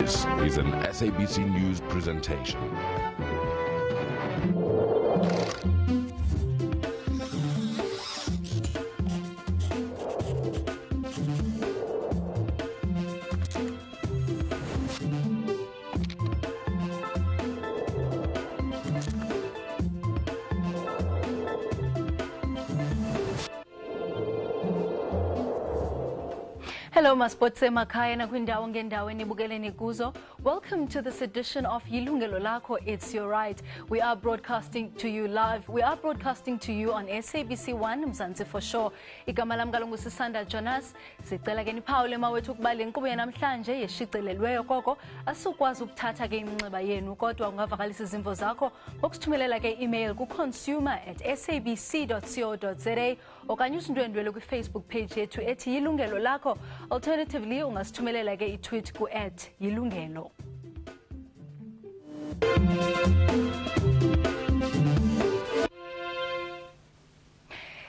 This is an SABC News presentation. Hello, Maspotse Makaya na kwindawo ngendawo enibukeleni kuzo. Welcome to this edition of Yilungelo Lakho. It's your right. We are broadcasting to you live. We are broadcasting to you on SABC 1 Mzansi for sure. Igama lami ngalungu Sisanda Jonas. Sicela ke niphawule mawethu ukuba le nkqubo yanamhlanje yeshicilelweyo koko asukwazi ukuthatha ke iminxeba yenu kodwa ungavakalisa izimvo zakho ngokusithumelela ke email ku consumer@sabc.co.za okanye usindwendwele ku Facebook page yethu ethi Yilungelo Lakho. Alternatively, ungasithumelela ke i-tweet ku @yilungelo.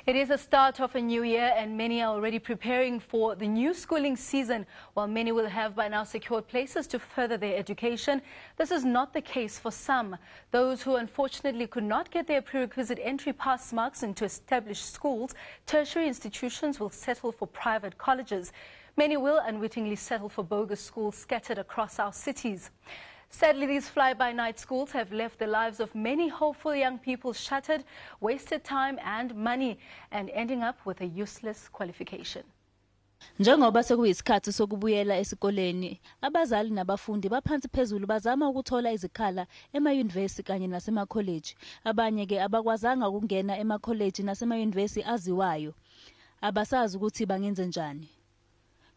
It is the start of a new year and many are already preparing for the new schooling season. While many will have by now secured places to further their education, this is not the case for some. Those who unfortunately could not get their prerequisite entry pass marks into established schools, tertiary institutions will settle for private colleges. Many will unwittingly settle for bogus schools scattered across our cities. Sadly, these fly-by-night schools have left the lives of many hopeful young people shuttered, wasted time and money, and ending up with a useless qualification. Njengoba sekuyisikhathi sokubuyela esikoleni, abazali nabafundi baphansi phezulu bazama ukuthola izikhala ema-university kanye nasema-college. Abanye ke abakwazanga ukungena ema-college nasema-university aziwayo. Abasazi ukuthi bangenze njani.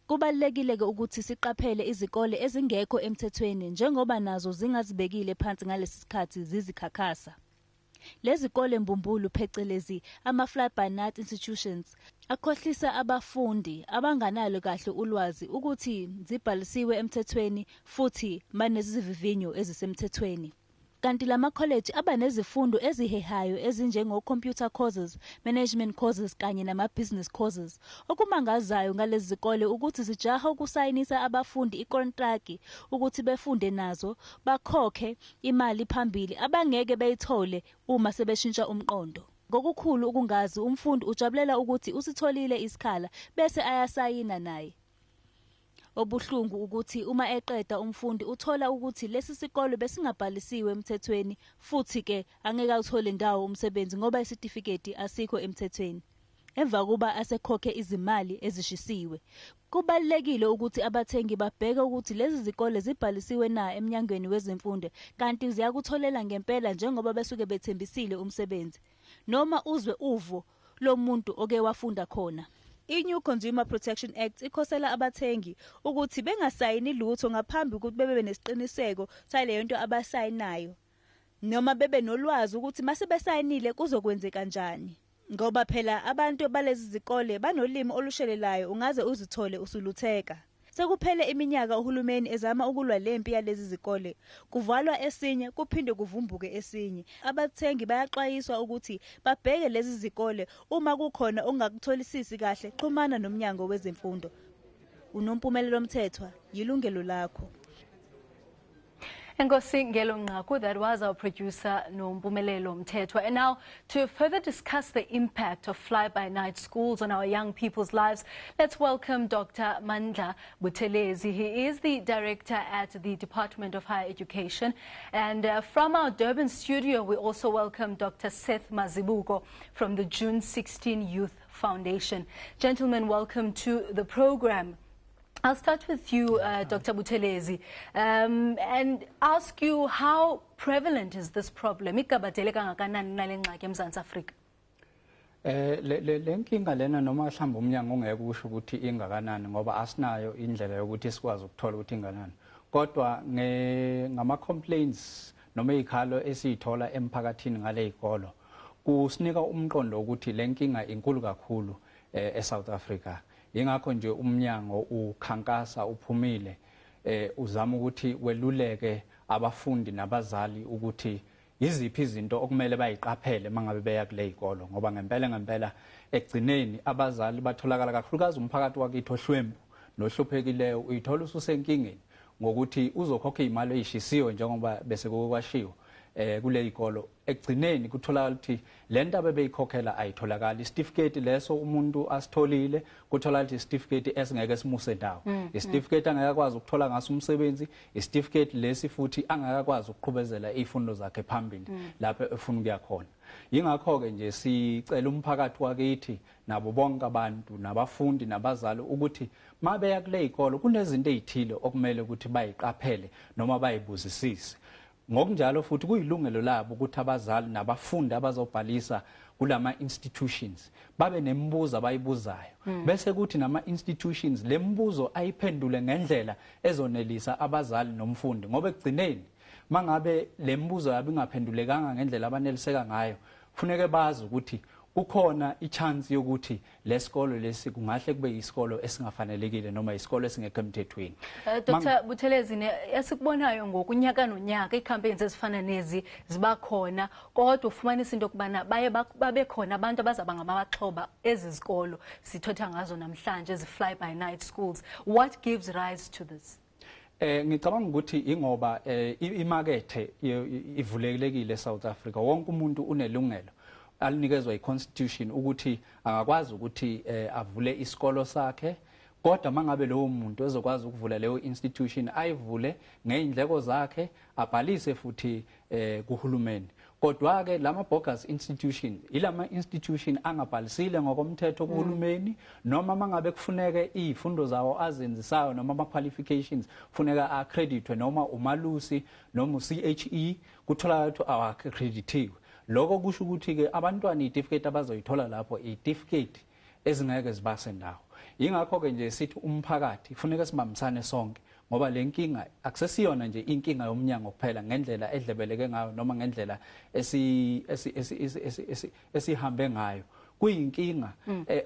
Kubalulekile ke ukuthi siqaphele izikole ezingekho emthethweni njengoba nazo zingazibekile phansi ngalesi sikhathi zizikhakhasa. Lezi zikole mbumbulu phecelezi ama-fly-by-night institutions akhohlisa abafundi abanganalo kahle ulwazi ukuthi zibhalisiwe emthethweni futhi banezivivinyo ezisemthethweni. Kanti lama college aba nezifundo ezihehayo ezinjengo-computer courses, management courses kanye nama-business courses. Okumangazayo ngalezi zikole ukuthi zijaha ukusayinisa abafundi ikontraki ukuthi befunde nazo, bakhokhe imali phambili abangeke beyithole uma sebeshintsha umqondo. Ngokukhulu ukungazi umfundi ujabulela ukuthi usitholile isikhala bese ayasayina naye. Obuhlungu ukuthi uma eqeda umfundi uthola ukuthi lesi sikole besingabhalisiwe emthethweni futhi ke angeke uthole indawo umsebenzi ngoba isitifiketi asikho emthethweni. Emva kuba asekhokhe izimali ezishisiwe. Kubalulekile ukuthi abathengi babheke ukuthi lezi zikole zibhalisiwe na eminyangweni wezemfundo kanti ziyakutholela ngempela njengoba besuke bethembisile umsebenzi. Noma uzwe uvo lomuntu oke wafunda khona. I-New Consumer Protection Act ikhosela abathengi ukuthi bengasayini lutho ngaphambi ukuthi bebe nesiqiniseko saleyo nto abasayinayo. Noma bebe nolwazi ukuthi mase besayinile kuzokwenzeka kanjani. Ngoba phela abantu balezi zikole banolimi olushelelayo ungaze uzithole usulutheka. Sekuphele iminyaka uhulumeni ezama ukulwa lempi yalezi zikole. Kuvalwa esinye kuphinde kuvumbuke esinye. Abathengi bayaxwayiswa ukuthi babheke lezi zikole uma kukhona ongakutholisisi kahle xhumana nomnyango wezemfundo. Unompumelelo omthethwa, Yilungelo Lakho. That was our producer Nompumelelo Mthethwa. And now, to further discuss the impact of fly-by-night schools on our young people's lives, let's welcome Dr. Mandla Buthelezi. He is the director at the Department of Higher Education. And from our Durban studio, we also welcome Dr. Seth Mazibuko from the June 16 Youth Foundation. Gentlemen, welcome to the program. I'll start with you, Dr. Buthelezi, and ask you how prevalent is this problem? Lenkinga lena noma mhlawumbe umnyango ongeke usho ukuthi ingakanani ngoba asinayo indlela yokuthi sikwazi ukuthola ukuthi ingakanani. Kodwa ngama complaints noma izikhalo esithola emphakathini ngale izikolo kusinika umqondo ukuthi lenkinga inkulu kakhulu eSouth Africa. Ingakho nje umnyango ukhankasa uphumile uzama ukuthi weluleke abafundi nabazali ukuthi iziphi izinto okumele bayiqaphele mangabe beya kule izikolo ngoba ngempela egcineni abazali batholakala kakhulukazi umphakathi wakithi ohlwembu nohluphekileyo uyithola ususenkingeni ngokuthi uzokhokha imali eyishisiwe njengoba bese kwashiwo kule ikolo ekugcineni kutholakala ukuthi lento abebeyikhokhela ayitholakala isitifiketi leso umuntu asitholile kutholakala ukuthi isitifiketi esingeke simuse ndawo isitifiketi angakwazi ukuthola ngaso umsebenzi isitifiketi lesi futhi angakwazi ukuqhubezela izifundo zakhe phambili lapho efuna ukuya khona ingakho ke nje sicela umphakathi wakithi nabo bonke abantu nabafundi nabazali ukuthi mabeya kule ikolo kunezinto ezithile okumele ukuthi bayiqaphele noma bayibuzisise ngokunjalo futhi kuyilungelo labo ukuthi abazali nabafundi abazobhalisa kulama institutions babe nemibuzo abayibuzayo bese kuthi nama institutions lembuzo ayiphendule ngendlela ezonelisa abazali nomfundi ngoba ekugcineni mangabe lembuzo yabe ingaphendulekanga ngendlela abaneliseka ngayo kufuneka bazi ukuthi kukhona ichance yokuthi lesikolo lesi kungahle kube isikolo esingafanelekile noma isikolo esingekho emthethweni. Dr. Buthelezini esikubonayo ngokunyaka nonyaka icampaigns ezifana nezi ziba khona kodwa ufumanisa into kubana babe khona abantu abazaba ngamaxhoba ezizikolo sithotha ngazo namhlanje ezi fly by night schools. What gives rise to this? Ngicabanga ukuthi ingoba imakethe ivulekile eSouth Africa wonke umuntu unelungelo alinikezwa iconstitution ukuthi angakwazi ukuthi avule isikolo sakhe kodwa mangabe lowo muntu ezokwazi ukuvula leyo institution ayivule ngeindleko zakhe abhalise futhi kuhulumeni kodwa ke lama bogus institution ilama institution angabhalisile ngokomthetho kuhulumeni noma mangabe kufuneke izifundo zawo azenzisayo noma ama qualifications funeka accreditwe noma umalusi noma uCHE kutholakala ukuthi awaccreditiwe lokho kusho ukuthi ke abantwana icertificate abazoyithola lapho icertificate ezingeke zibase ndawo ingakho ke nje sithi umphakathi kufuneka sibambisane sonke ngoba lenkinga akusesiyona nje inkinga yomnyango kuphela ngendlela edlebeleke ngayo noma ngendlela esihambe ngayo kuyinkinga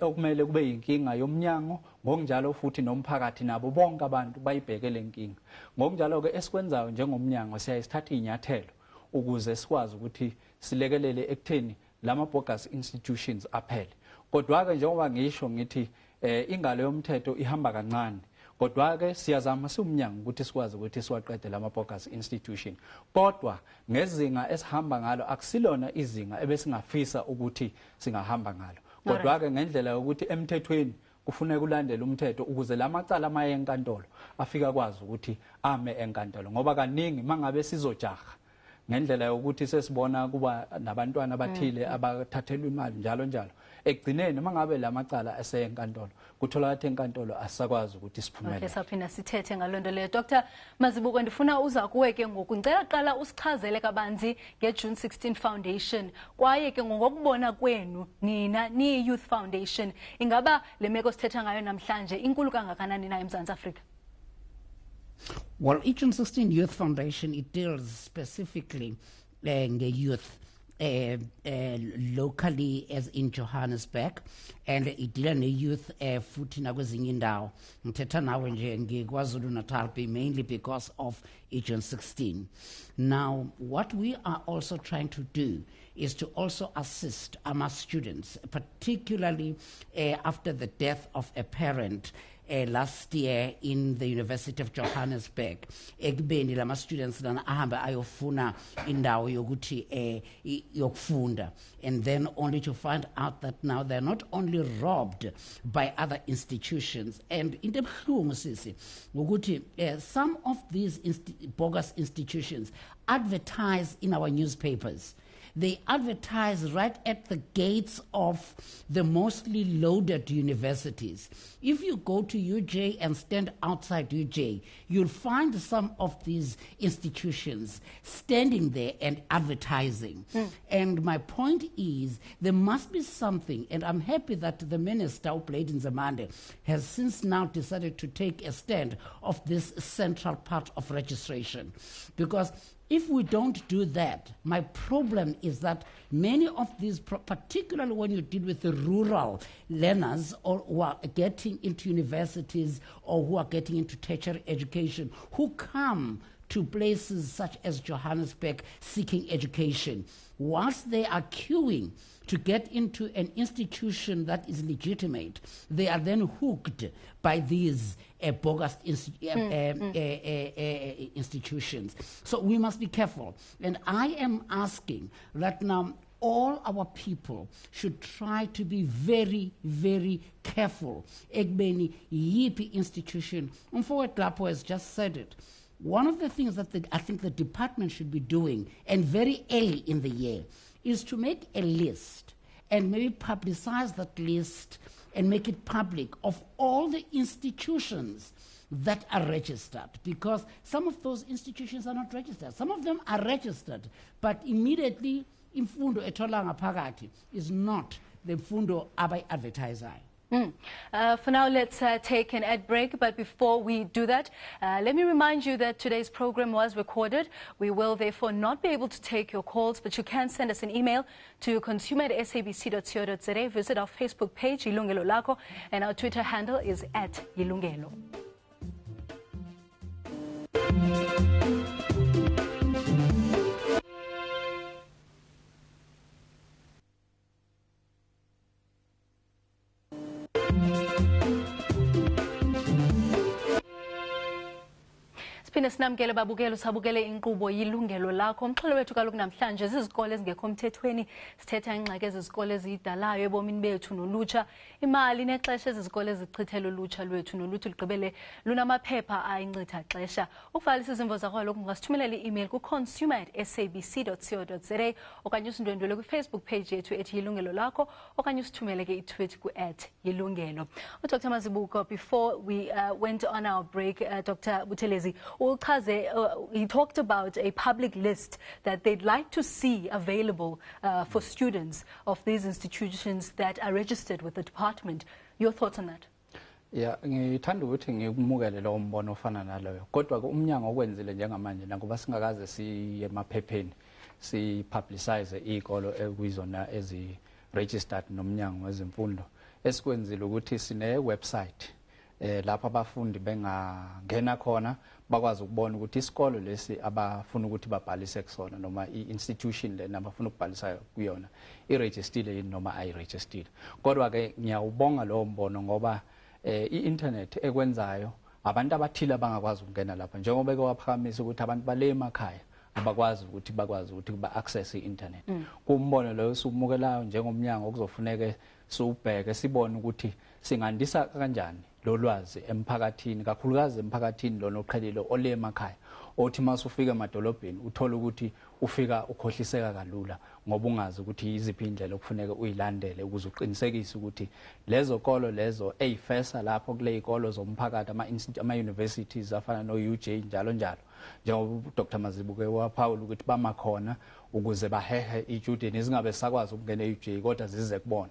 okumele kube yinkinga yomnyango ngokunjalo futhi nomphakathi nabo bonke abantu bayibheke lenkinga ngokunjalo ke esikwenzayo njengomnyango siyayisithatha inyathelo ukuze sikwazi ukuthi silekelele ekutheni lama bogus institutions aphele kodwa ke njengoba ngisho ngithi ingalo yomthetho ihamba kancane kodwa ke siyazama siumnyango ukuthi sikwazi ukuthi siwaqede lama bogus institution kodwa ngezinga esihamba ngalo akusilona izinga ebesingafisa ukuthi singahamba ngalo kodwa ke ngendlela yokuthi emthethweni kufuneka ulandele umthetho ukuze lamacala amaye enkantolo afika kwazi ukuthi ame enkantolo ngoba kaningi mangabe sizojaha ngendlela yokuthi sesibona kuba nabantwana abathile abathathelwa imali njalo njalo ekugcineni mangabe lamacala aseyenkantolo kutholakala enkantolo asakwazi ukuthi siphumelele. Okay, saphinda sithethe ngalondo le Dr. Mazibuko ndifuna uza kuwe ke ngoku ngicela qala usichazele kabanzi ngeJune 16 Foundation kwaye ke ngokubona kwenu nina ni Youth Foundation ingaba lemeko sithetha ngayo namhlanje inkulu kangakanani na eMzantsi Afrika? Well, June 16 Youth Foundation, it deals specifically youth locally as in Johannesburg, and it deals youth futhi nakwezinye indawo. Ngithetha nawe nje ngeKwaZulu Natal mainly because of June 16. Now, what we are also trying to do is to also assist our students, particularly after the death of a parent last year in the University of Johannesburg. Ekubeni lama students lana ahamba ayofuna indawo yokuthi yokufunda, and then only to find out that now they're not only robbed by other institutions, and into ebuhlungu sisi ukuthi some of these bogus institutions advertise in our newspapers. They advertise right at the gates of the mostly loaded universities. If you go to UJ and stand outside UJ, you'll find some of these institutions standing there and advertising. And my point is, there must be something, and I'm happy that the minister, Uplade Nzimande, has since now decided to take a stand of this central part of registration. Because if we don't do that, my problem is that many of these, particularly when you deal with the rural learners or who are getting into universities or who are getting into tertiary education, who come to places such as Johannesburg seeking education. Whilst they are queuing to get into an institution that is legitimate, they are then hooked by these bogus institutions. So we must be careful. And I am asking that now all our people should try to be very, very careful. Ekbeni yipi institution. Umfowethu Lapho has just said it. One of the things that I think the department should be doing, and very early in the year, is to make a list and maybe publicize that list and make it public of all the institutions that are registered, because some of those institutions are not registered. Some of them are registered, but immediately imfundo ethola ngaphakathi is not the mfundo abayi-advertisayo. For now, let's take an ad break. But before we do that, let me remind you that today's program was recorded. We will therefore not be able to take your calls, but you can send us an email to consumer@sabc.co.za. Visit our Facebook page, Yilungelo Lakho, and our Twitter handle is @Yilungelo. Siphinde sinamkele babukelo sabukele inkqubo Yilungelo Lakho. Umxholo wethu kaloku namhlanje zizikole ezingekho mthethweni, sithetha ingxaki ezizikole ezidalayo ebomini bethu nolutsha, imali nexesha ezizikole ezichithela ulutsha lwethu noluthu ligqibele lunamaphepha ayincitha xesha. Ukuvalisa izimvo zakho kaloku ungasithumelela i-email ku-consumer@sabc.co.za okanye usindwendwele kwi-Facebook page yethu @Yilungelo Lakho okanye usithumele ke i-tweet ku-@Yilungelo. Dr. Mazibuko, before we went on our break, Dr. Buthelezi, he talked about a public list that they'd like to see available for students of these institutions that are registered with the department. Your thoughts on that? Yeah, ngithanda ukuthi ngimukele lo mbono ofana naloyo. Kodwa ke umnyango okwenzile njengamanje nakuba singakaze siye emaphepheni si-publicize izikolo ekuyizona ezi-registered nomnyango wezemfundo. Esikwenzile ukuthi sine website lapha abafundi bengangena khona bakwazi ukubona ukuthi isikolo lesi abafuna ukuthi babhalise kusona noma i-institution le nabafuna ukubhalisa kuyona i-registered yini noma ayi-registered. Kodwa ke ngiyawubonga lo mbono ngoba i-internet ekwenzayo abantu abathile abangakwazi ukungena lapha, njengoba kwaphakamisa ukuthi abantu bale emakhaya abakwazi ukuthi ba-access i-internet. Kumbono lo esumukelayo njengomnyango okuzofuneke siubheke sibone ukuthi singandisa kanjani lo lwazi emphakathini, kakhulukazi emphakathini lona oqhelile ole emakhaya othi masufika emadolobheni uthola ukuthi ufika ukhohliseka kalula ngoba ungazi ukuthi yiziphi indlela okufuneka uyilandele ukuze uqinisekise ukuthi lezo kolo lezo eyifesa lapho kule ikolo zomphakathi ama-universities afana no-UJ njalo njalo, njengoba Dr. Mazibuke waphawula ukuthi bamakhona ukuze bahehe i-student ezingabe sakwazi ukungena e-UJ kodwa zize kubona.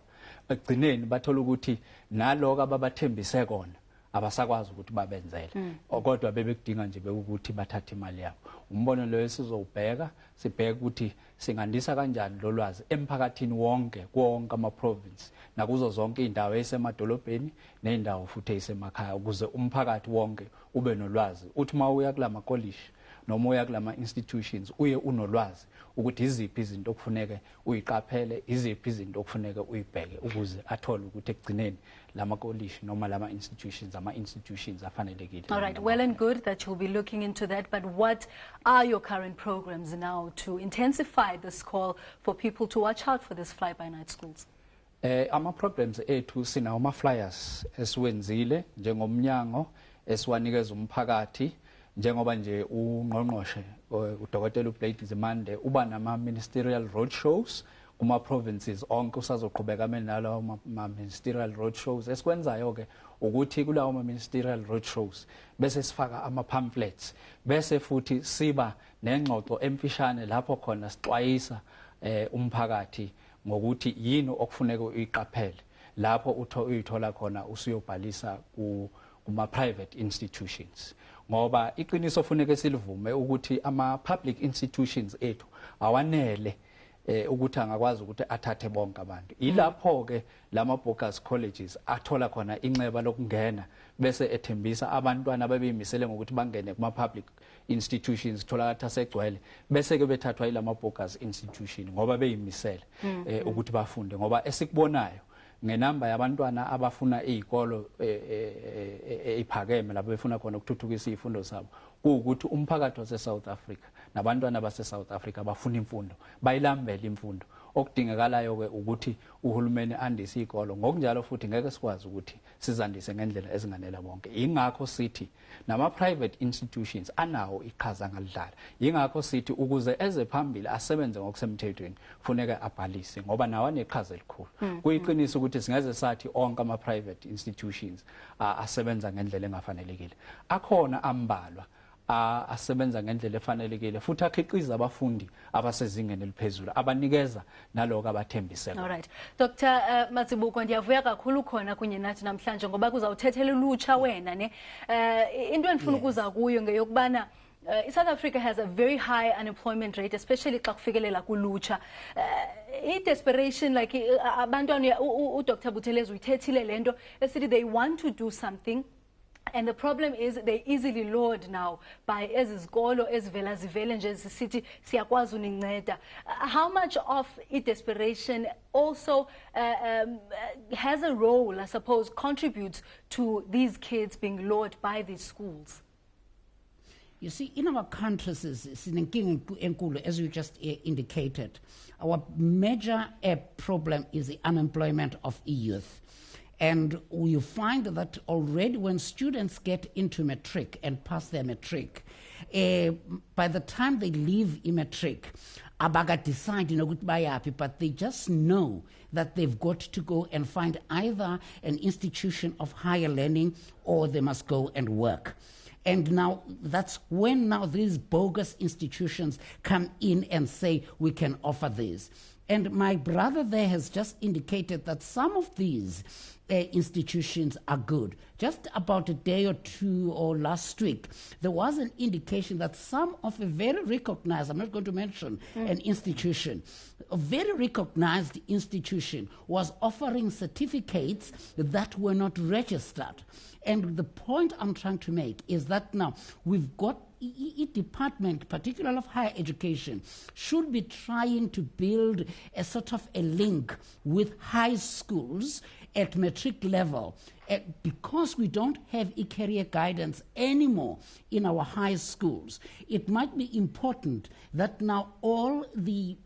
Ekugcineni bathola ukuthi naloko ababathembise kona abasakwazi ukuthi babenzele, kodwa bebekudinga nje ukuthi bathathe imali yabo. Umbono lo esizowubheka sibheke ukuthi singandisa kanjani lo lwazi emphakathini wonke kuwonke ama-province nakuzo zonke indawo esemadolobheni nendawo futhi esemakhaya ukuze umphakathi wonke ube nolwazi. Uthi mawuya kulama college noma uya kulama institutions uye unolwazi ukuthi iziphi izinto okufuneka uyiqaphele, iziphi izinto okufuneka uyibheke ukuze athole ukuthi ekugcineni lama college noma lama institutions afanelekile. All right, well and good that you'll be looking into that, but what are your current programs now to intensify this call for people to watch out for these fly-by-night schools? Ama-programs ethu sinawo ama-flyers esiwenzile njengomnyango esiwanikeza umphakathi, njengoba nje ungqongqoshe uDokotela uBlade Zimande uba nama-ministerial road shows kuma-provinces onke usazoqhubeka nalo ma-ministerial road shows. Esikwenzayo ke ukuthi kulawo ma-ministerial road shows bese sifaka ama-pamphlets bese futhi siba nengxoxo emfishane lapho khona sixwayisa umphakathi ngokuthi yini okufuneka uyiqaphele lapho uyithola khona usuyobhalisa kuma-private institutions, ngoba iqiniso funeka silivume ukuthi ama-public institutions ethu awanele ukuthi angakwazi ukuthi athathe bonke abantu. Ilapho ke lama-Bogus colleges athola khona inceba lokungena bese ethembisa abantwana ababeyimisele ngokuthi bangene kuma-public institutions tholakala segcwele bese ke bethathwa ilama bogus institution ngoba beyimisele ukuthi bafunde ngoba esikubonayo ngenamba yabantwana abafuna izikolo ephakeme lapho befuna khona ukuthuthukisa izifundo zabo ukuthi umphakathi wase South Africa nabantwana base South Africa bafuna imfundo bayilambela imfundo okudingakalayo ke ukuthi uhulumeni andise izikolo ngokunjalo futhi ngeke sikwazi ukuthi sizandise ngendlela ezinganela bonke ingakho sithi nama private institutions anawo iqhaza ngalidlala ingakho sithi ukuze eze phambili asebenze ngokusemthethweni funeka abhalise ngoba nawo aneqhaza elikhulu kuyiqiniso ukuthi singeze sathi onke ama private institutions asebenza ngendlela engafanelekile akhona ambalwa asebenza ngendlela efanelekile futhi akhiqiza abafundi abasezingeni eliphezulu abanikeza naloko abathembisela. All right. Dr. Matsibuko ndiyavuya kakhulu khona kunye nathi namhlanje ngoba kuzawuthethela ulutsha wena ne into endifuna ukuza kuyo ngeyokubana South Africa has a very high unemployment rate, especially xa kufikelela kulutsha. I-desperation, like abantwana Dr. Buthelezi uyithethile lento esithi they want to do something. And the problem is they're easily lured now by ezizikolo ezivela zivele nje zisithi siyakwazi uninceda. How much of desperation also has a role, I suppose, contributes to these kids being lured by these schools? You see, in our countries, as you just indicated, our major problem is the unemployment of youth. And you find that already when students get into matric and pass their matric, by the time they leave in matric, abaga decide but they just know that they've got to go and find either an institution of higher learning or they must go and work. And now that's when now these bogus institutions come in and say, we can offer this. And my brother there has just indicated that some of these institutions are good. Just about a day or two or last week, there was an indication that some of a very recognized, I'm not going to mention an institution, a very recognized institution was offering certificates that were not registered. And the point I'm trying to make is that now we've got a department, particularly of higher education, should be trying to build a sort of a link with high schools at matric level. Because we don't have career guidance anymore in our high schools, it might be important that now all the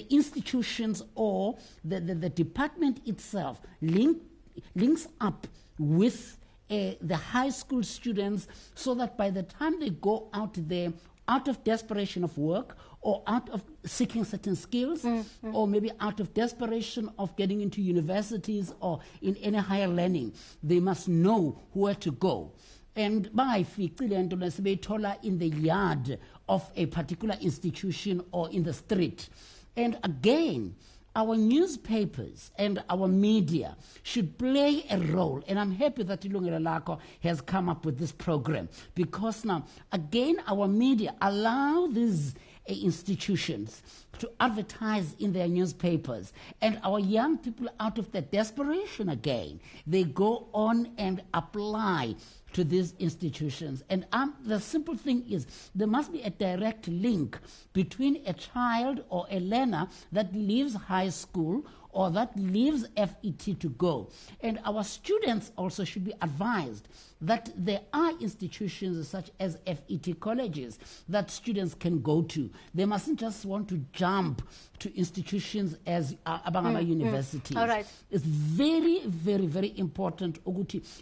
institutions or the department itself links up with the high school students so that by the time they go out there, out of desperation of work or out of seeking certain skills or maybe out of desperation of getting into universities or in any higher learning, they must know where to go. And by in the yard of a particular institution or in the street. And again, our newspapers and our media should play a role. And I'm happy that Yilungelo Lakho has come up with this program because now, again, our media allow these institutions to advertise in their newspapers. And our young people, out of their desperation again, they go on and apply to these institutions. And the simple thing is there must be a direct link between a child or a learner that leaves high school or that leaves FET to go. And our students also should be advised that there are institutions such as FET colleges that students can go to. They mustn't just want to jump to institutions as Abangama universities. All right. It's very, very, very important.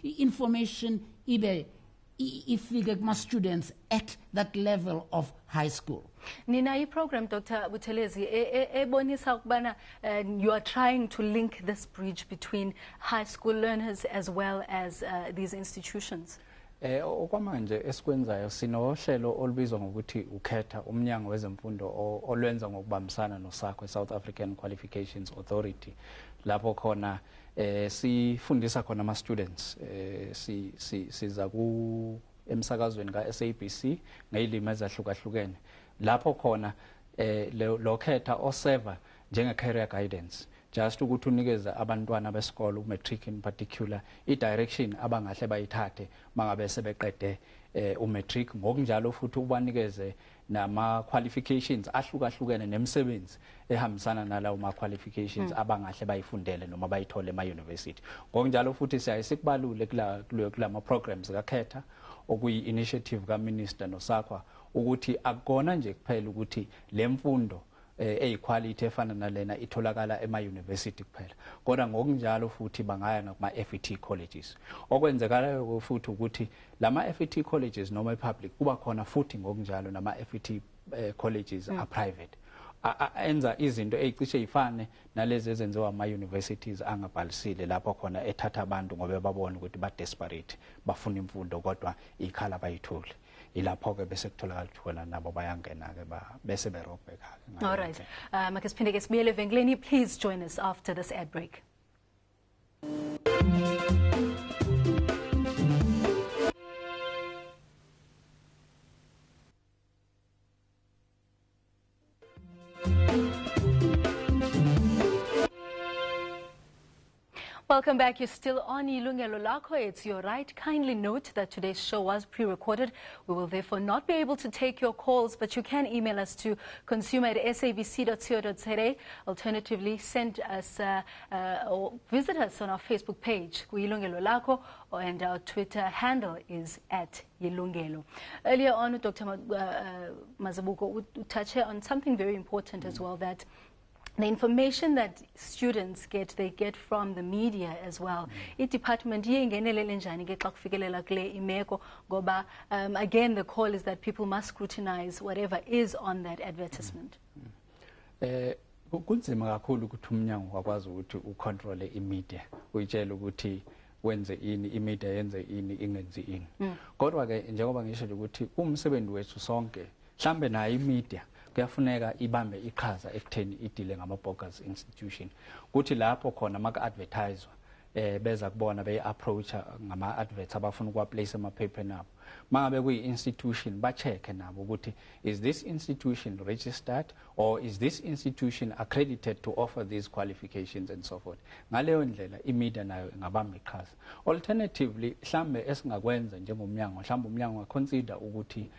Information if we get more students at that level of high school. Nina, program, Dr. Buthelezi, you are trying to link this bridge between high school learners as well as these institutions. Okwamanje esikwenzayo sinohlelo olubizwa ngokuthi ukhetha umnyango wezemfundo olwenza ngokubambisana nosakho South African Qualifications Authority lapho khona sifundisa khona ama students siza ku emsakazweni ka SABC ngezilimi ezahlukahlukene lapho khona lo khetha oseva njenge career guidance just ukuthi unikeza abantwana besikolo matric in particular i direction abangahle bayithathe mangabe sebeqede umatric ngokunjalo futhi ubanikeze nama qualifications ahlukahlukene nemsebenzi ehambisana nalawo ma qualifications abangahle bayifundele noma bayithole ema university. Ngokunjalo futhi siyaye sikubalule kulama programs kakhetha okuyi initiative ka minister noSakwa ukuthi akukona nje kuphela ukuthi lemfundo equality efana nalena itholakala ema university kuphela, kodwa ngokunjalo futhi bangaya ngama FET colleges. Okwenzekalayo futhi ukuthi lama FET colleges noma public kuba khona futhi ngokunjalo nama FET colleges are private. Enza izinto ezicishe ifane nalezi ezenziwa ama universities angabhalisile lapho khona ethatha abantu ngoba babona ukuthi ba desperate bafuna imfundo kodwa ikhala bayithole. Ilapho ke bese kutholakala ukuthi nabo bayangena ke bese berobheka. All right. Makasiphinde ke sibuyele evengeleni. Please join us after this ad break. Welcome back. You're still on Yilungelo Lakho. It's your right. Kindly note that today's show was pre-recorded. We will therefore not be able to take your calls, but you can email us to consumer@sabc.co.za. Alternatively, send us or visit us on our Facebook page, Yilungelo Lakho, and our Twitter handle is @Yilungelo. Earlier on, Dr. Mazabuko touched on something very important as well, that the information that students get, they get from the media as well. Department again, the call is that people must scrutinize whatever is on that advertisement. Kunzima kakhulu ukuthi umnyango wakwazi ukuthi ucontrol imedia, uyitshela ukuthi wenze ini, imedia yenze ini, ingenzi ini. Kodwa ke njengoba ngisho ukuthi umsebenzi wethu sonke mhlambe nayo imedia kuyafuneka ibambe iqhaza ekutheni idile ngama bogus institution, kuthi lapho khona maka advertisewa beza kubona be approach ngama adverts abafuna ukwa place ama paper nabo, mangabe kuyi institution ba check nabo ukuthi is this institution registered or is this institution accredited to offer these qualifications and so forth. Ngaleyo ndlela imedia nayo ingabamba iqhaza. Alternatively mhlambe esingakwenza njengomnyango, mhlambe umnyango consider ukuthi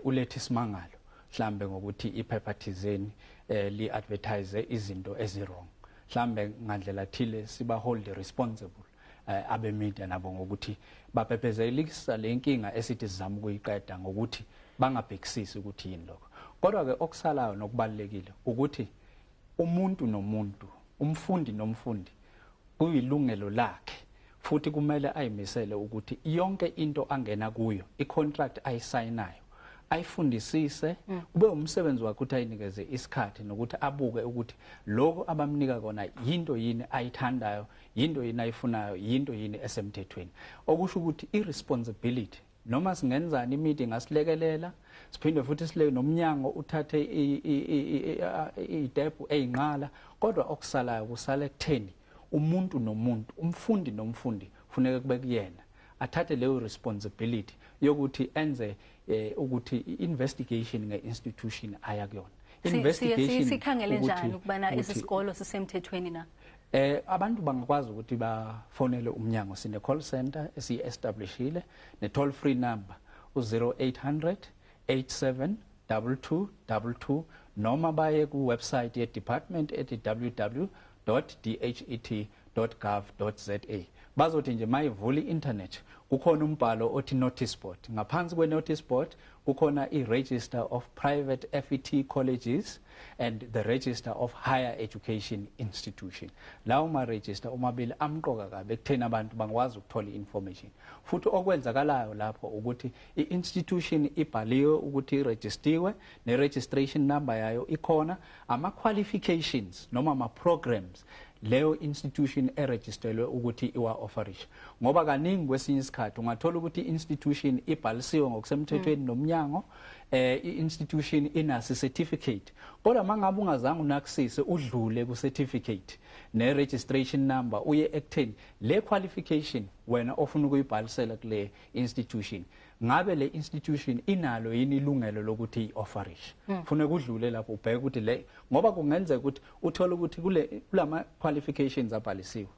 ulethe isimangalo mhlambe ngokuthi iphepha thizeni li advertise izinto ezirong, mhlambe ngandlela thile siba hold responsible abe media nabo ngokuthi baphephezela lenkinga esithi sizama ukuyiqeda ngokuthi bangabhekisisi ukuthi yini lokho. Kodwa ke okusalayo nokubalekile ukuthi umuntu nomuntu, umfundi nomfundi kuyilungelo lakhe, futhi kumele ayimisele ukuthi yonke into angena kuyo icontract ayisayinayo ayifundisise, ube umsebenzi wakhe ukuthi ayinikeze isikhathi nokuthi abuke ukuthi lokho abamnika kona yinto yini ayithandayo, yinto yini ayifunayo, yinto yini esemthethweni. Okusho ukuthi irresponsibility noma singenzani imeeting asilekelela, siphinde futhi sileke nomnyango uthathe idepu eyinqala, kodwa okusalayo kusale kutheni umuntu nomuntu, umfundi nomfundi funeka kube kuyena athathe leyo responsibility yokuthi enze ukuthi investigation nge-institution aya kuyona. Investigation sikhangele njani ukubana isikolo sisemthethweni na? Abantu bangakwazi ukuthi bafonele umnyango, sine call center esiyi-establishile ne toll free number u-0800 872222, noma baye ku website ye department www.dhet.gov.za. Bazothi nje mayivula internet kukhona umbhalo othi notice board, ngaphansi kwe notice board kukhona i-register of private FET colleges and the register of higher education institution. Lawo ma register omabili amqoka kabe ekutheni abantu bangwazi ukuthola information. Futhi okwenzakalayo lapho ukuthi i-institution ibhaliwe ukuthi iregistiwe ne registration number yayo ikhona, ama qualifications noma ama programs leyo institution eregisterwe ukuthi iwa offerisha. Ngoba kaningi kwesinye isikhathi ungathola ukuthi institution ibhalisiwe ngokusemthethweni nomnyango, i-institution inasi certificate, kodwa mangabe ungazange unakusise udlule ku certificate ne registration number uye ekutheni le qualification wena ofuna ukuyibhalisela kule institution, ngabe le institution inalo yini ilungelo lokuthi i-offerisha. Funa kudlule lapho ubheke ukuthi le, ngoba kungenzeka ukuthi uthola ukuthi kulama qualifications abhalisiwe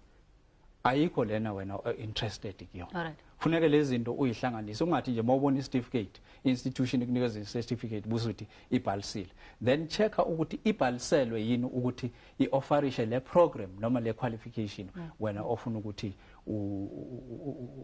ayikho lena wena interested kuyona. funeke lezi zinto uyihlanganise ungathi nje mawubona certificate institution ikunikeza certificate busuthi ibhalisile then checka ukuthi ibhaliselwe yini ukuthi iofferishe le program noma le qualification wena ofuna ukuthi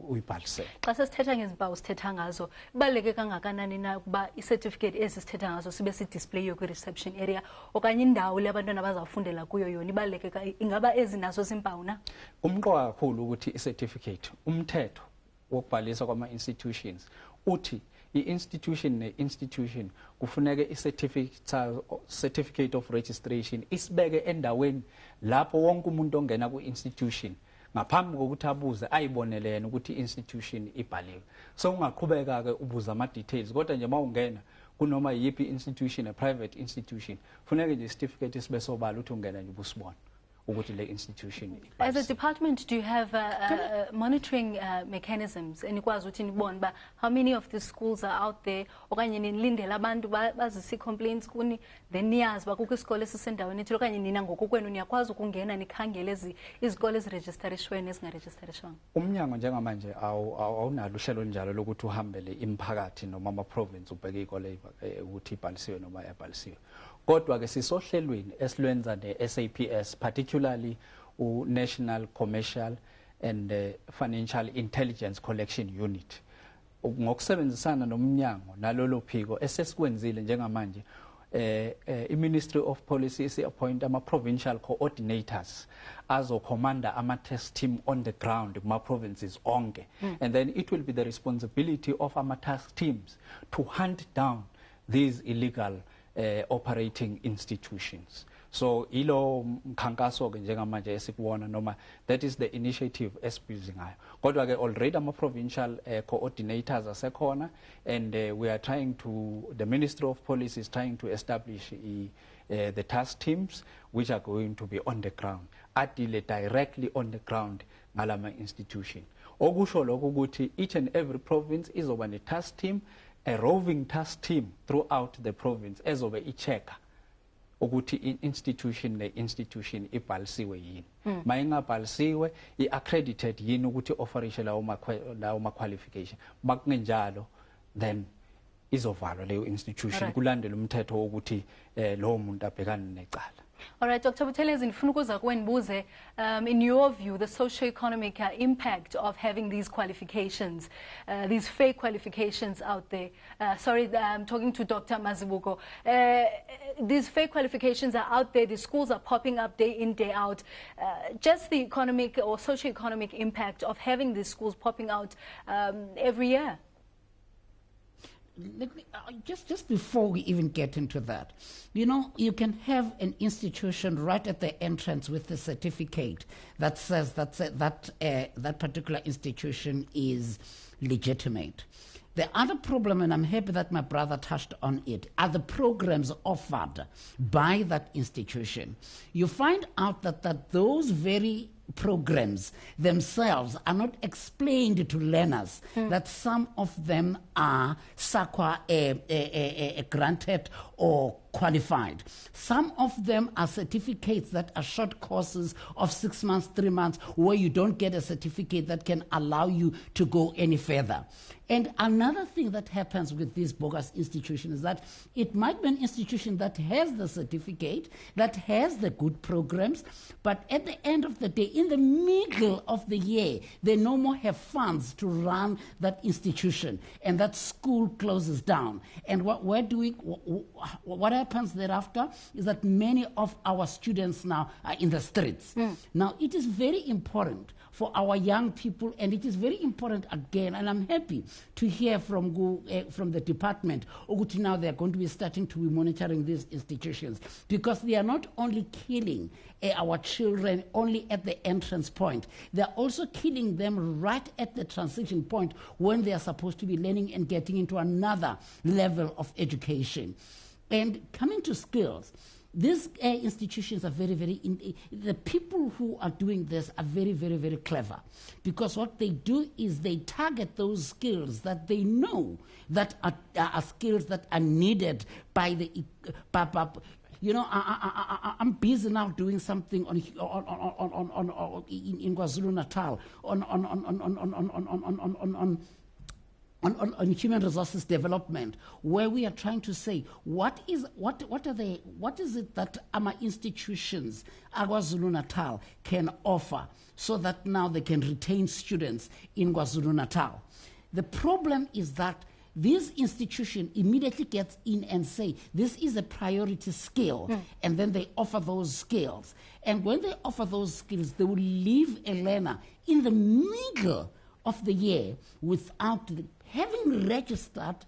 uyibhalisele. Xa sesithetha ngezimpawu sithetha ngazo kubaluleke kangakanani na ukuba i-certificate ezisithetha ngazo sibe si-displayiwe kwi-reception area okanye indawo le abantwana bazawufundela kuyo yona ibaluleke ingaba ezinazo zimpawu na? Umqoka kakhulu ukuthi i-certificate umthetho wokubhalisa kwama-institutions uthi i-institution ne-institution kufuneke i-certificate of registration isibeke endaweni lapho wonke umuntu ongena ku-institution ngaphambi kokuthi abuze ayibonelene ukuthi i-institution ibhaliwe. So ungaqhubeka-ke ubuza ama-details kodwa nje mawungena kunoma yiphi institution a-private institution funeke nje certificate sibe sobala ukuthi ungena nje ubusibona ukuthi le institution. As a department, do you have monitoring mechanisms enikwazi ukuthi nibone ba how many of these schools are out there okanye nilindele abantu bazisi complaints kuni then niyazi ba kukho isikole esisendaweni ethile okanye nina ngokukwenu niyakwazi ukungena nikhangele izikole eziregisterishweni ezingaregisterishwanga? Umnyango njengamanje awunalo uhlelo njalo lokuthi uhambele imiphakathi noma ama-province ubheke izikole ukuthi ibhalisiwe noma ayabhalisiwe. Kodwa ke sisohlelweni esilwenza ne-SAPS particularly National Commercial and Financial Intelligence Collection Unit ngokusebenzisana nomnyango nalolo phiko esesikwenzile njengamanje i-Ministry of Policy isi-appoint ama-provincial coordinators azocommanda ama-task team on the ground kuma-provinces onke and then it will be the responsibility of ama-task teams to hunt down these illegal operating institutions. So ilo mkhankaso ke njengamanje esikuwona noma that is the initiative esibhizi ngayo. Kodwa ke already ama-provincial coordinators asekhona and we are trying to, the Ministry of Police is trying to establish the task teams which are going to be on the ground, adile directly on the ground ngalama institution. Okusho lokho ukuthi each and every province izoba ne task team, a roving task team throughout the province ezobe ichecka ukuthi institution ne-institution ibhalisiwe yini mayingabhalisiwe i-accredited yini ukuthi offerishe lawo ma-qualification makungenjalo then izovalwa leyo institution kulandela umthetho wokuthi lowo muntu abhekane necala. All right, Dr. Buthelezi, ndifuna ukuza kuwe ndibuze, in your view, the socio-economic impact of having these qualifications, these fake qualifications out there. Sorry, I'm talking to Dr. Mazibuko. These fake qualifications are out there, the schools are popping up day in, day out. Just the economic or socio-economic impact of having these schools popping out every year. Let me, just before we even get into that, you know, you can have an institution right at the entrance with a certificate that says that particular institution is legitimate. The other problem, and I'm happy that my brother touched on it, are the programs offered by that institution. You find out that those very programs themselves are not explained to learners, that some of them are SAQA granted or qualified. Some of them are certificates that are short courses of 6 months, 3 months, where you don't get a certificate that can allow you to go any further. And another thing that happens with this bogus institution is that it might be an institution that has the certificate, that has the good programs, but at the end of the day, in the middle of the year, they no more have funds to run that institution, and that school closes down. And what happens thereafter is that many of our students now are in the streets. Now, it is very important for our young people, and it is very important again, and I'm happy to hear from the department, now they are going to be starting to be monitoring these institutions, because they are not only killing our children only at the entrance point, they are also killing them right at the transition point when they are supposed to be learning and getting into another level of education. And coming to skills, these institutions are the people who are doing this are very, very, very clever, because what they do is they target those skills that they know that are skills that are needed by you know, I'm busy now doing something in KwaZulu Natal on human resources development, where we are trying to say what is it that our institutions, KwaZulu Natal, can offer so that now they can retain students in KwaZulu Natal. The problem is that this institution immediately gets in and say, this is a priority skill, and then they offer those skills. And when they offer those skills, they will leave a learner in the middle of the year without having registered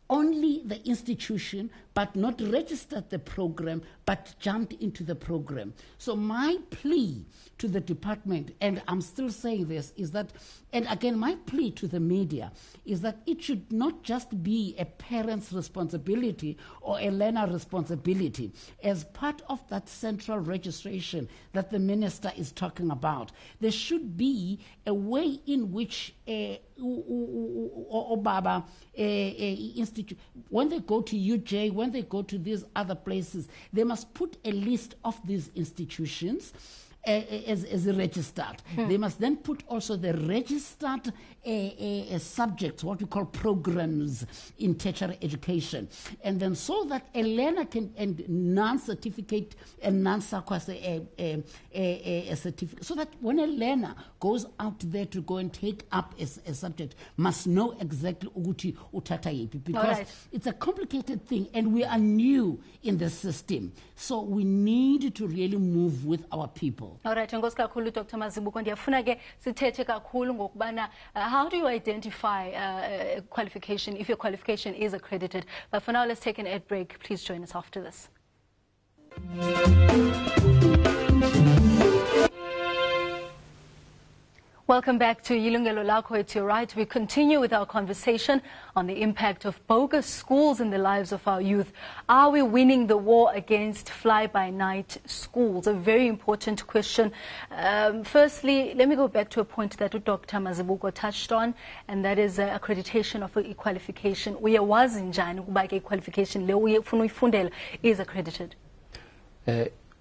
only the institution, but not registered the program, but jumped into the program. So my plea to the department, and I'm still saying this, is that, and again, my plea to the media is that it should not just be a parent's responsibility or a learner responsibility. As part of that central registration that the minister is talking about, there should be a way in which institute, when they go to UJ, when they go to these other places, they must put a list of these institutions as registered. They must then put also the registered subjects, what we call programs in tertiary education. And then so that a learner can, and non-certificate and non-SAQUAS a certificate, so that when a learner goes out there to go and take up a subject, must know exactly ukuthi uthatha yiphi, because it's a complicated thing and we are new in the system. So we need to really move with our people. All right, Ngozi kakhulu Dr. Mazibuko, ndiyafuna ke sithethe kakhulu ngokubana how do you identify a qualification if your qualification is accredited? But for now, let's take an ad break. Please join us after this. Welcome back to Yilungelo Lakho. It's your right. We continue with our conversation on the impact of bogus schools in the lives of our youth. Are we winning the war against fly-by-night schools? A very important question. Firstly, let me go back to a point that Dr. Mazibuko touched on, and that is accreditation of a qualification. Uyawazi njani ukuba ke qualification le uyefuna uyifundela is accredited?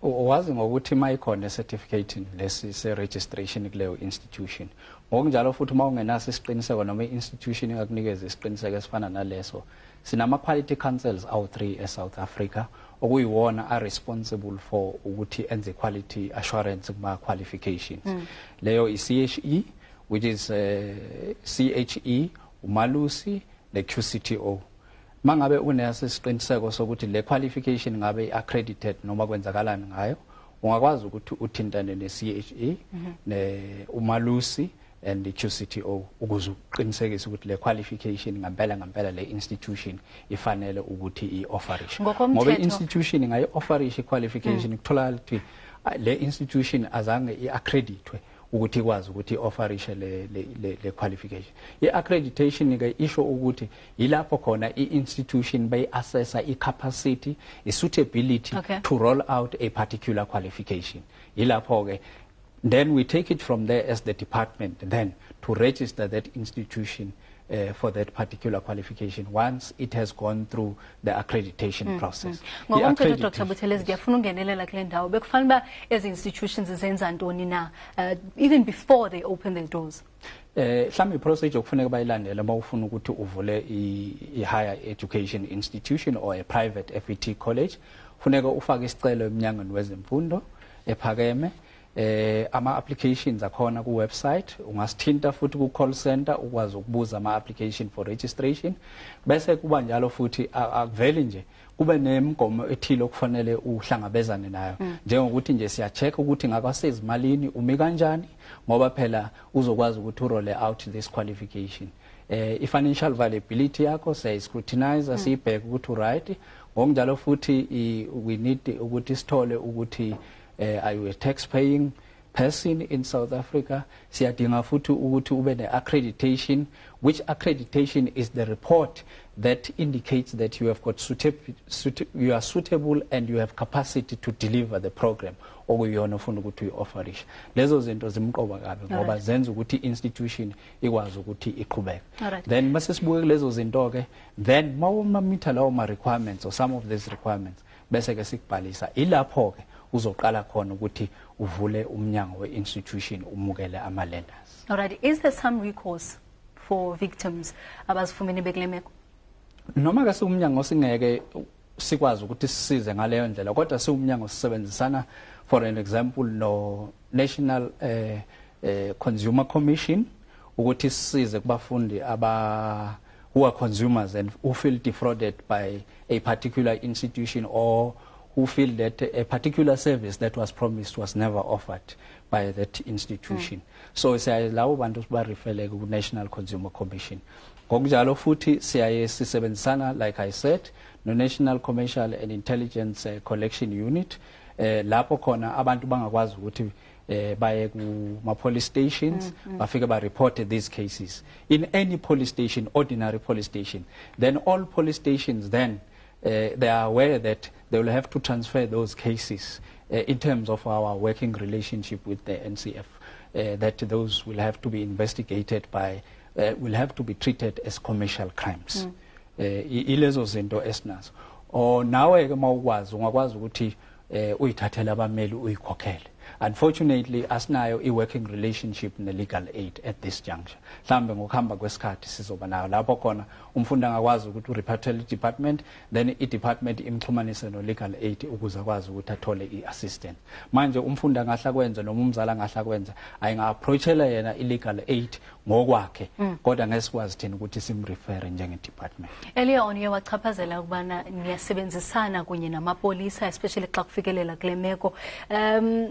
Wazi ngokuthi mayikhona certificate lesi registration kuleyo institution. Ngokunjalo futhi uma ungenaso isiqiniseko noma institution engakunikeza isiqiniseko esifana naleso, sinama quality councils awu-3 eSouth Africa okuyiwona are responsible for ukuthi enze quality assurance kuma qualifications. Leyo i-CHE, which is CHE, umalusi, the QCTO. Mangabe uneso isiqiniseko sokuthi le qualification ngabe accredited noma kwenzakalani ngayo, ungakwazi ukuthi uthintane ne-CHE, ne umalusi and the QCTO ukuze uqinisekise ukuthi le qualification ngempela le institution ifanele ukuthi i-offerishe. Ngoba i-institution ngayi-offerishe qualification kutholakala ukuthi le institution azange i-accreditwe ukuthi ikwazi ukuthi offerishe le qualification. I-accreditation ke isho ukuthi yilapho khona i-institution bayi-assessa i-capacity, i-suitability to roll out a particular qualification. Yilapho ke then we take it from there as the department then to register that institution for that particular qualification once it has gone through the accreditation process. Ngokomthetho Dr. Buthelezi ngiyafuna ungenelela kule ndawo bekufanele ba ezi institutions zenza ntoni na even before they open their doors. Mhlawumbe procedure kufuneka bayilandele uma ufuna ukuthi uvule i-higher education institution or a private FET college, kufuneka ufake isicelo emnyangweni wezemfundo ephakeme. Ama applications akhona ku website, ungasithinta futhi ku call center ukwazi ukubuza ama application for registration, bese kuba njalo futhi akuveli nje kube nemigomo ethile okufanele uhlangabezane nayo, njengokuthi nje siya check ukuthi ngakwasezimalini umi kanjani ngoba phela uzokwazi ukuthi roll out this qualification. I-financial viability yakho say scrutinize siyibheke ukuthi right, ngokunjalo futhi we need ukuthi sithole ukuthi are you a tax-paying person in South Africa? Siyadinga futhi ukuthi ube ne-accreditation, which accreditation is the report that indicates that you have got you are suitable and you have capacity to deliver the program okuyona ufuna ukuthi uyi-offerishe. Lezo zinto zimqoba kabi ngoba zenza ukuthi institution ikwazi ukuthi iqhubeke. Then mase sibuke lezo zinto ke, then mawumamitha lawo ma requirements or some of these requirements, bese ke sikubhalisa ilapho ke uzoqala khona ukuthi uvule umnyango we-institution umukele ama-learners. Alright, is there some recourse for victims abazifumene bekule meko? Noma ke siwumnyango singeke sikwazi ukuthi sisize ngaleyo ndlela kodwa siwumnyango sisebenzisana for an example no National Consumer Commission ukuthi sisize kubafundi who are consumers and who feel defrauded by a particular institution or who feel that a particular service that was promised was never offered by that institution. So siyayilawo bantu sibarefele ku National Consumer Commission. Ngokunjalo futhi sisebenzisana like I said no National Commercial and Intelligence Collection Unit lapho khona abantu bangakwazi ukuthi baye ku police stations bafike ba report these cases in any police station, ordinary police station. Then all police stations then they are aware that they will have to transfer those cases in terms of our working relationship with the NCF, that those will have to be investigated by, will have to be treated as commercial crimes. Ilezo zinto esinazo. Or nawe ke mawukwazi ungakwazi ukuthi uyithathele abameli uyikhokhele. Unfortunately, asinayo i-working relationship ne-legal aid at this juncture. Mhlambe ngokuhamba kwesikhathi sizoba nayo lapho khona umfundi angakwazi ukuthi ureportele i-department, then i-department imxhumanise no-legal aid ukuze akwazi ukuthi athole i-assistance. Manje umfundi angahla kwenza noma umzali angahla kwenza ayinga-approachela yena i-legal aid ngokwakhe kodwa ngesikwazi thina ukuthi simrefere njenge-department. Earlier on uye wachaphazela ukubana niyasebenzisana kunye namapolisa especially xa kufikelela kule meko.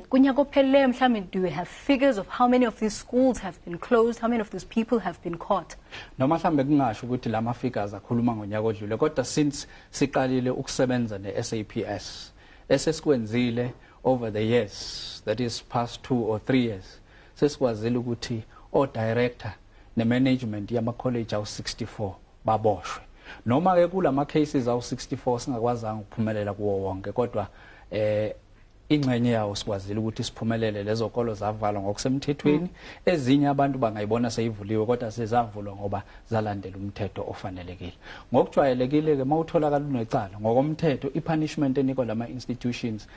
Kunyaka opheleleyo mhlawumbe, do you have figures of how many of these schools have been closed, how many of these people have been caught? Noma mhlawumbe kungasho ukuthi lama figures akhuluma ngonyaka odlule kodwa since siqalile ukusebenza ne-SAPS esesikwenzile over the years, that is past 2 or 3 years, sesikwazile ukuthi o-director ne-management yama-college awu-64 baboshwe. Noma ke kulama cases awu-64 singakwazanga ukuphumelela kuwo wonke kodwa ingxenye yawo sikwazile ukuthi siphumelele lezo kolo zavalwa ngokusemthethweni. Ezinye abantu bangayibona seyivuliwe kodwa sezavulwa ngoba zalandela umthetho ofanelekile. Ngokujwayelekile ke mawutholakala unecala ngokomthetho i-punishment enikwa lama institutions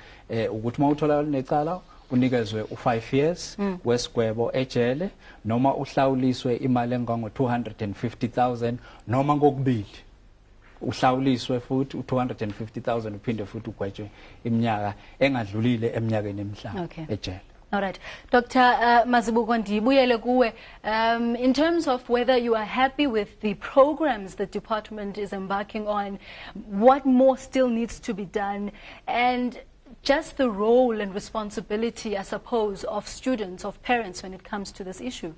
ukuthi mawutholakala unecala unikezwe u5 years wesigwebo ejele noma uhlawuliswe imali engango 250,000 noma ngokubili uhlawuliswe futhi u250,000 uphinde futhi ugwetshwe iminyaka engadlulile eminyakeni emihlanu ejele. All right. Dr. Mazibuko, ndibuyele kuwe. In terms of whether you are happy with the programs the department is embarking on, what more still needs to be done, and just the role and responsibility, I suppose, of students, of parents when it comes to this issue?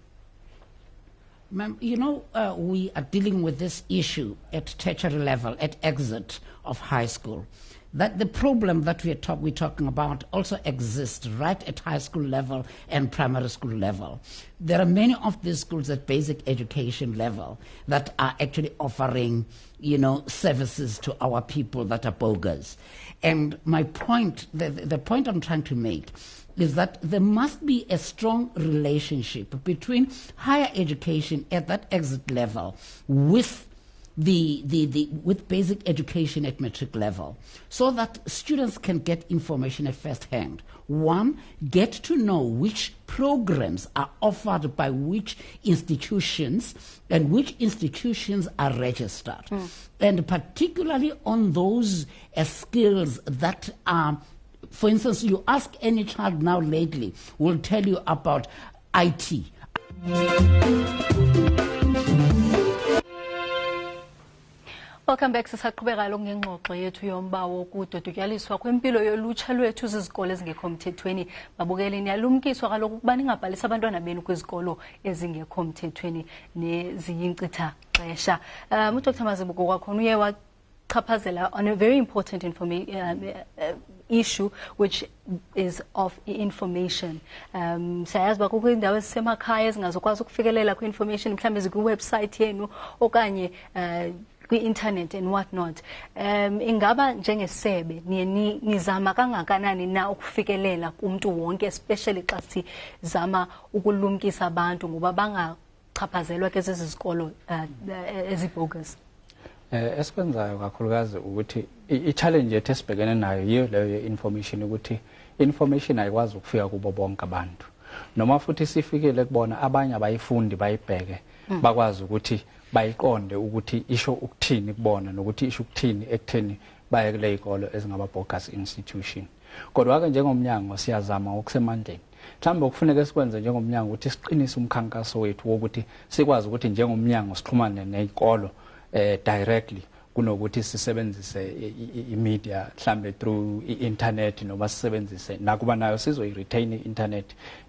Ma'am, you know, we are dealing with this issue at tertiary level, at exit of high school. That the problem that we're talking about also exists right at high school level and primary school level. There are many of these schools at basic education level that are actually offering, you know, services to our people that are bogus. And my point, the point I'm trying to make is that there must be a strong relationship between higher education at that exit level with with basic education at matric level, so that students can get information at first hand. One, get to know which programs are offered by which institutions and which institutions are registered. And particularly on those skills that are, for instance, you ask any child now lately, will tell you about IT. Welcome back. Sisaqhubeka lo ngengxoxo yethu yomba wokudodotyaliswa kwempilo yolutsha lwethu zizikole ezingekho mthethweni. Babukeli niyalumkiswa kaloku ukuba ningabhalisa abantwana benu kwizikolo ezingekho mthethweni neziyinkcitha xesha. Dr. Mazibuko kwakhona uye wachaphazela on a very important issue, which is of information. Sayazi uba kukho iindawo ezisemakhaya ezingazokwazi ukufikelela kwi-information mhlawumbe zikwi-website yenu okanye kwi-internet and what not. Ingaba njengesebe nizama kangakanani na ukufikelela kumntu wonke, especially xa sizama ukulumkisa abantu ngoba bangachaphazelwa ke zezi zikolo ezibogus? Esikwenzayo kakhulukazi ukuthi i-challenge yethu esibhekene nayo yiyo leyo information ukuthi information ayikwazi ukufika kubo bonke abantu. Noma futhi sifikele kubona abanye abayifundi bayibheke bakwazi ukuthi bayiqonde ukuthi isho ukuthini kubona nokuthi isho ukuthini ekutheni baye kule izikolo ezingaba bogus institution. Kodwa ke njengomnyango siyazama okusemandleni. Mhlawumbe okufuneka sikwenze njengomnyango ukuthi siqinise umkhankaso wethu wokuthi sikwazi ukuthi njengomnyango sixhumane nezikolo directly kunokuthi sisebenzise i-media mhlambe through i-internet noma sisebenzise nakuba nayo sizoyi-retain i-internet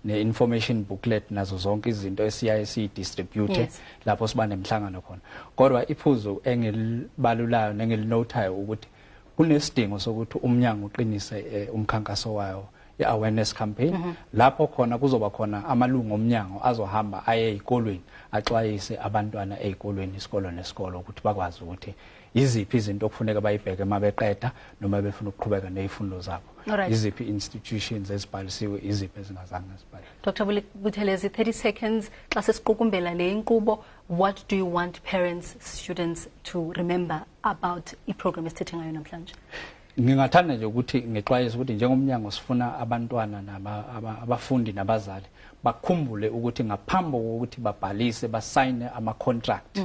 ne-information booklet nazo zonke izinto esiyaye siyi-distribute lapho siba nemhlangano khona. Kodwa iphuzo engilibalulayo nengilinotayo ukuthi kunesidingo sokuthi umnyango uqinise umkhankaso wayo i-awareness campaign lapho khona kuzoba khona amalungu omnyango azohamba aye ezikolweni axwayise abantwana ezikolweni isikolo nesikolo ukuthi bakwazi ukuthi iziphi izinto okufuneka bayibheke mabeqeda noma befuna ukuqhubeka nezifundo zabo. Iziphi institutions ezibhalisiwe iziphi ezingazange zibhalwe. Dr. Buthelezi, 30 seconds xa sesiqukumbela le inkqubo, what do you want parents, students to remember about i-program esithethe ngayo namhlanje? Ngingathanda nje ukuthi ngixwayise ukuthi njengomnyango sifuna abantwana abafundi nabazali bakhumbule ukuthi ngaphambi kokuthi babhalise basayine ama-contract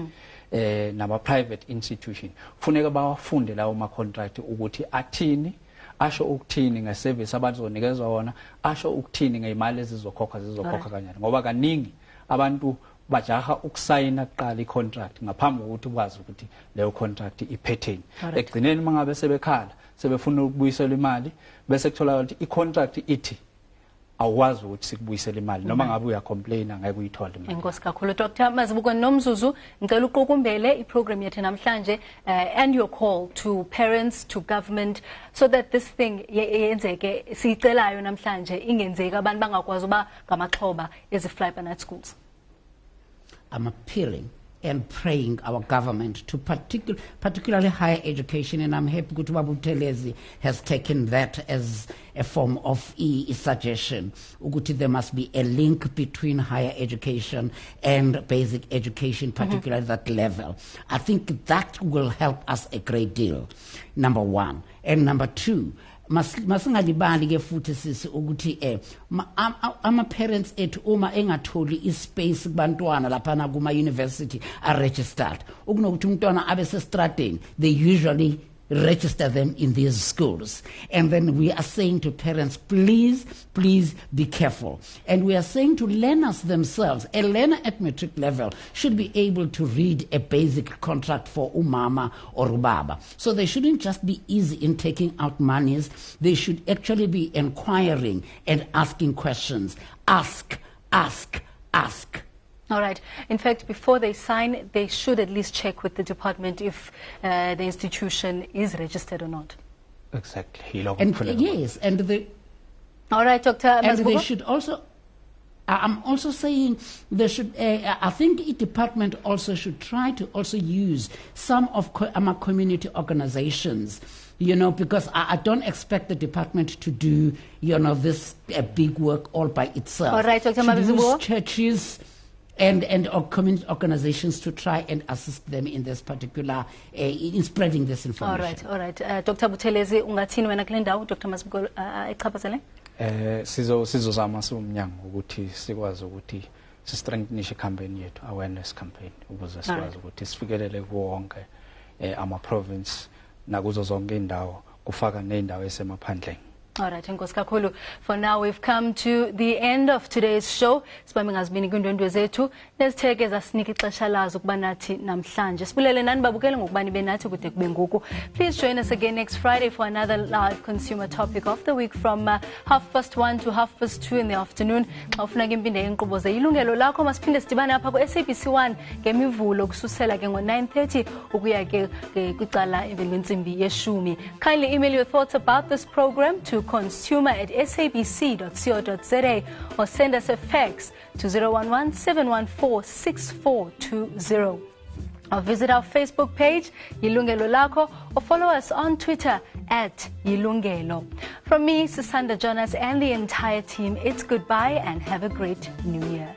nama-private institution funeka bawafunde lawo ma-contract ukuthi athini, asho ukuthini nge-service abazonikezwa wona, asho ukuthini ngeyimali ezizokhokha kanjani, ngoba kaningi abantu bajaha ukusayina kuqala i-contract ngaphambi kokuthi ukwazi ukuthi leyo contract iphetheni. Ekugcineni mangabe sebekhala sebefuna ukubuyisela imali bese kutholakala ukuthi i-contract ithi awukwazi ukuthi sikubuyisela imali noma ngabe uyacomplain angeke uyithole imali. Enkosi kakhulu Dr. Mazibuko nomzuzu, ngicela uqukumbele i-program yethu namhlanje and your call to parents, to government, so that this thing yenzeke siyicelayo namhlanje ingenzeki abantu bangakwazi uba ngamaxhoba ezi-fly-by-night schools. I'm appealing and praying our government to particularly higher education, and I'm happy that Buthelezi has taken that as a form of suggestion. There must be a link between higher education and basic education, particularly that level. I think that will help us a great deal, number one. And number two, masingalibali ke futhi sisi ukuthi ama parents ethu uma engatholi ispace kubantwana lapha kuma university are registered ukunokuthi umntwana abe sestradeni, they usually register them in these schools. And then we are saying to parents, please be careful. And we are saying to learners themselves, a learner at matric level should be able to read a basic contract for umama or ubaba. So they shouldn't just be easy in taking out monies. They should actually be inquiring and asking questions. Ask. All right. In fact, before they sign, they should at least check with the department if the institution is registered or not. Exactly. And yes, and the. All right, Dr. And Mazibuko? they should also. I'm also saying they should. I think the department also should try to also use some of our community organizations. Because I don't expect the department to do, this big work all by itself. All right, Dr. Use Mazibuko? churches and community organizations to try and assist them in this particular, in spreading this information. All right. Dr. Buthelezi, ungathini wena kule ndawo, Dr. Mazibuko echaphazele? Sizozama siwumnyango ukuthi sikwazi ukuthi si-strengthenishe campaign yethu, awareness campaign, ukuze sikwazi ukuthi sifikelele kuwonke ama-province nakuzo zonke indawo kufaka ney'ndawo esemaphandleni. All right, Nkosi kakhulu. For now, we've come to the end of today's show. Sibambe ngazibini kwindwendwe zethu nezitheke zasinika ixesha lazo ukuba nathi namhlanje. Sibulele nani babukele ngokubani benathi kude kube ngoku. Please join us again next Friday for another live consumer topic of the week from 1:30 to 2:30 in the afternoon. Xa ufuna ke impinde yenkqubo Yilungelo Lakho masiphinde sidibane apha ku SABC 1 ngemivulo kususela ke ngo-9:30 ukuya ke kwicala emveni kwentsimbi yeshumi. Kindly email your thoughts about this program to consumer@sabc.co.za or send us a fax to 011-714-6420. Or visit our Facebook page, Yilungelo Lakho, or follow us on Twitter @Yilungelo. From me, Sisanda Jonas, and the entire team, it's goodbye and have a great new year.